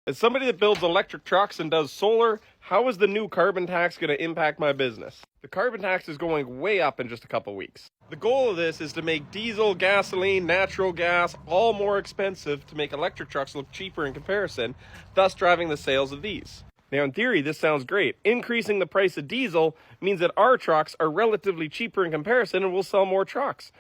As somebody that builds electric trucks and does solar, how is the new carbon tax going to impact my business? The carbon tax is going way up in just a couple weeks. The goal of this is to make diesel, gasoline, natural gas all more expensive to make electric trucks look cheaper in comparison, thus driving the sales of these. Now, in theory, this sounds great. Increasing the price of diesel means that our trucks are relatively cheaper in comparison and we'll sell more trucks.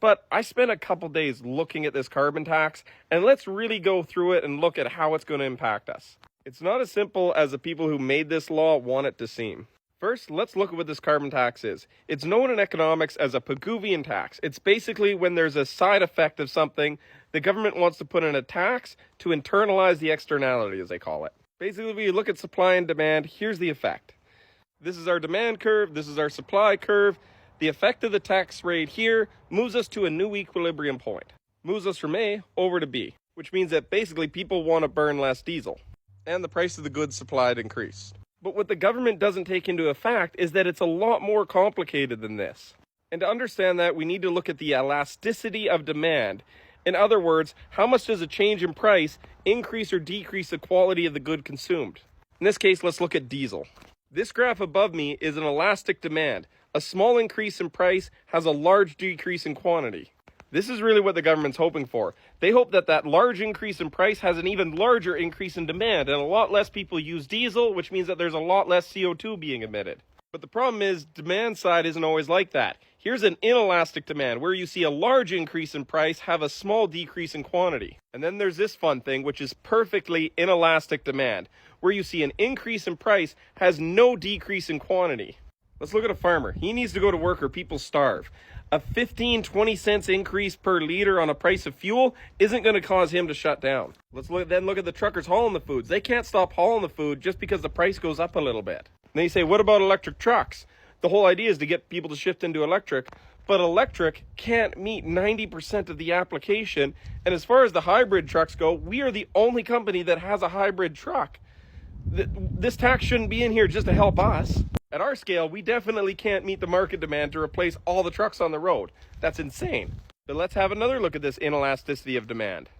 But I spent a couple days looking at this carbon tax, and let's really go through it and look at how it's going to impact us. It's not as simple as the people who made this law want it to seem. First, let's look at what this carbon tax is. It's known in economics as a Pigouvian tax. It's basically when there's a side effect of something, the government wants to put in a tax to internalize the externality, as they call it. Basically, when you look at supply and demand, here's the effect. This is our demand curve, this is our supply curve. The effect of the tax rate here moves us to a new equilibrium point. Moves us from A over to B, which means that basically people want to burn less diesel. And the price of the goods supplied increased. But what the government doesn't take into effect is that it's a lot more complicated than this. And to understand that, we need to look at the elasticity of demand. In other words, how much does a change in price increase or decrease the quality of the good consumed? In this case, let's look at diesel. This graph above me is an elastic demand. A small increase in price has a large decrease in quantity. This is really what the government's hoping for. They hope that that large increase in price has an even larger increase in demand, and a lot less people use diesel, which means that there's a lot less CO2 being emitted. But the problem is, demand side isn't always like that. Here's an inelastic demand, where you see a large increase in price have a small decrease in quantity. And then there's this fun thing, which is perfectly inelastic demand, where you see an increase in price has no decrease in quantity. Let's look at a farmer. He needs to go to work or people starve. A 15-20 cents increase per liter on a price of fuel isn't going to cause him to shut down. Let's look at the truckers hauling the foods. They can't stop hauling the food just because the price goes up a little bit. And then you say, what about electric trucks? The whole idea is to get people to shift into electric, but electric can't meet 90% of the application. And as far as the hybrid trucks go, we are the only company that has a hybrid truck. This tax shouldn't be in here just to help us. At our scale, we definitely can't meet the market demand to replace all the trucks on the road. That's insane. But let's have another look at this inelasticity of demand.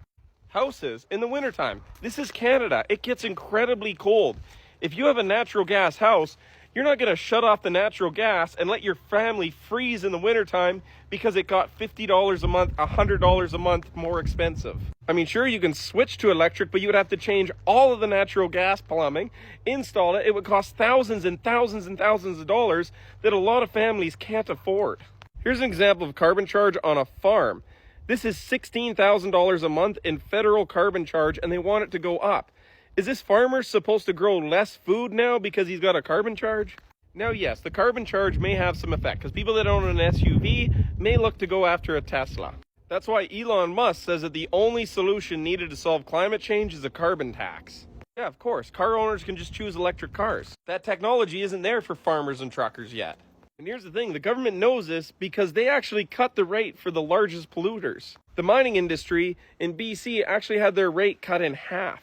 Houses in the wintertime. This is Canada. It gets incredibly cold. If you have a natural gas house, you're not going to shut off the natural gas and let your family freeze in the wintertime because it got $50 a month, $100 a month more expensive. I mean, sure, you can switch to electric, but you would have to change all of the natural gas plumbing, install it. It would cost thousands and thousands and thousands of dollars that a lot of families can't afford. Here's an example of carbon charge on a farm. This is $16,000 a month in federal carbon charge, and they want it to go up. Is this farmer supposed to grow less food now because he's got a carbon charge? Now, yes, the carbon charge may have some effect because people that own an SUV may look to go after a Tesla. That's why Elon Musk says that the only solution needed to solve climate change is a carbon tax. Yeah, of course, car owners can just choose electric cars. That technology isn't there for farmers and truckers yet. And here's the thing, the government knows this because they actually cut the rate for the largest polluters. The mining industry in BC actually had their rate cut in half.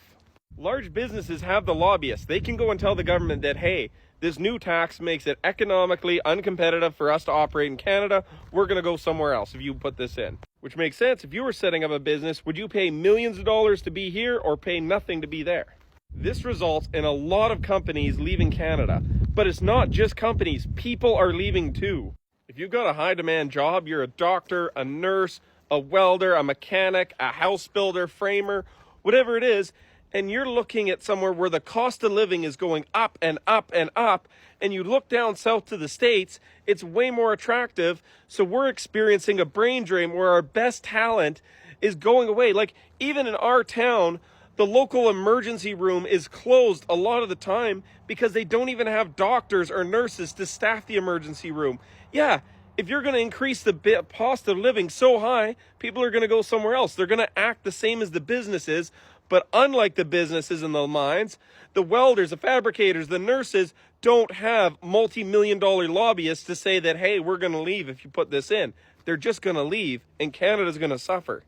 Large businesses have the lobbyists. They can go and tell the government that, hey, this new tax makes it economically uncompetitive for us to operate in Canada. We're going to go somewhere else if you put this in. Which makes sense. If you were setting up a business, would you pay millions of dollars to be here or pay nothing to be there? This results in a lot of companies leaving Canada. But it's not just companies. People are leaving too. If you've got a high demand job, you're a doctor, a nurse, a welder, a mechanic, a house builder, framer, whatever it is, and you're looking at somewhere where the cost of living is going up and up and up, and you look down south to the States, it's way more attractive. So we're experiencing a brain drain where our best talent is going away. Like, even in our town, the local emergency room is closed a lot of the time because they don't even have doctors or nurses to staff the emergency room. Yeah, if you're going to increase the cost of living so high, people are going to go somewhere else. They're going to act the same as the businesses. But unlike the businesses and the mines, the welders, the fabricators, the nurses don't have multi-million-dollar lobbyists to say that, hey, we're going to leave if you put this in. They're just going to leave, and Canada's going to suffer.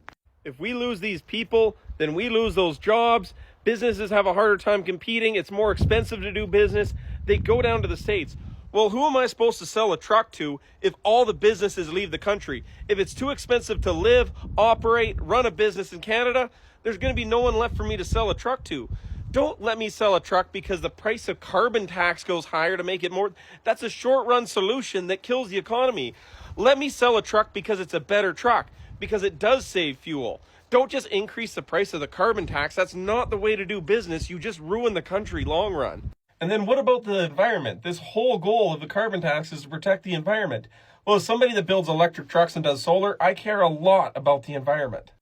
If we lose these people, then we lose those jobs. Businesses have a harder time competing. It's more expensive to do business. They go down to the States. Well, who am I supposed to sell a truck to if all the businesses leave the country? If it's too expensive to live, operate, run a business in Canada, there's going to be no one left for me to sell a truck to. Don't let me sell a truck because the price of carbon tax goes higher to make it more. That's a short run solution that kills the economy. Let me sell a truck because it's a better truck, because it does save fuel. Don't just increase the price of the carbon tax. That's not the way to do business. You just ruin the country long run. And then what about the environment? This whole goal of the carbon tax is to protect the environment. Well, as somebody that builds electric trucks and does solar, I care a lot about the environment.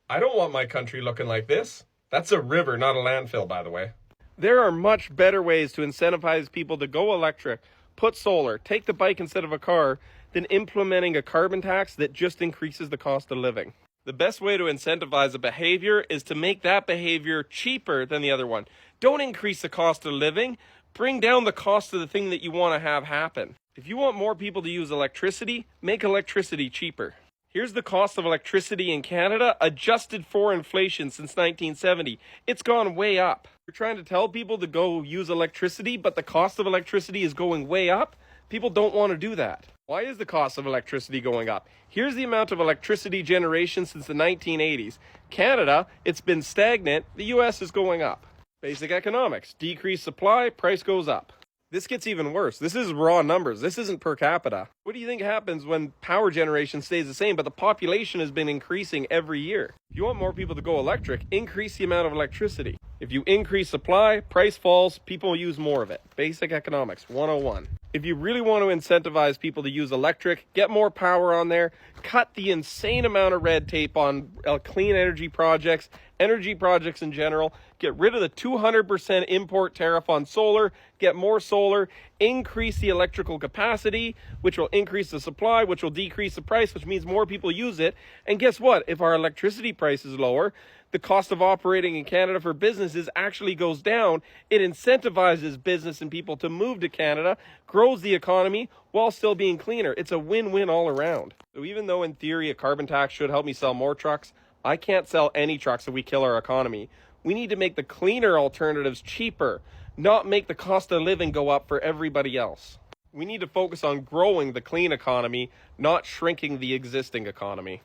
I don't want my country looking like this. That's a river, not a landfill, by the way. There are much better ways to incentivize people to go electric, put solar, take the bike instead of a car, than implementing a carbon tax that just increases the cost of living. The best way to incentivize a behavior is to make that behavior cheaper than the other one. Don't increase the cost of living. Bring down the cost of the thing that you want to have happen. If you want more people to use electricity, make electricity cheaper. Here's the cost of electricity in Canada, adjusted for inflation since 1970. It's gone way up. You're trying to tell people to go use electricity, but the cost of electricity is going way up? People don't want to do that. Why is the cost of electricity going up? Here's the amount of electricity generation since the 1980s. Canada, it's been stagnant. The US is going up. Basic economics. Decreased supply, price goes up. This gets even worse. This is raw numbers. This isn't per capita. What do you think happens when power generation stays the same, but the population has been increasing every year? If you want more people to go electric, increase the amount of electricity. If you increase supply, price falls, people use more of it. Basic economics 101. If you really want to incentivize people to use electric, get more power on there, cut the insane amount of red tape on clean energy projects in general, get rid of the 200% import tariff on solar, get more solar, increase the electrical capacity, which will increase the supply, which will decrease the price, which means more people use it. And guess what? If our electricity price is lower, the cost of operating in Canada for businesses actually goes down. It incentivizes business and people to move to Canada, grows the economy while still being cleaner. It's a win-win all around. So even though in theory a carbon tax should help me sell more trucks, I can't sell any trucks if we kill our economy. We need to make the cleaner alternatives cheaper, not make the cost of living go up for everybody else. We need to focus on growing the clean economy, not shrinking the existing economy.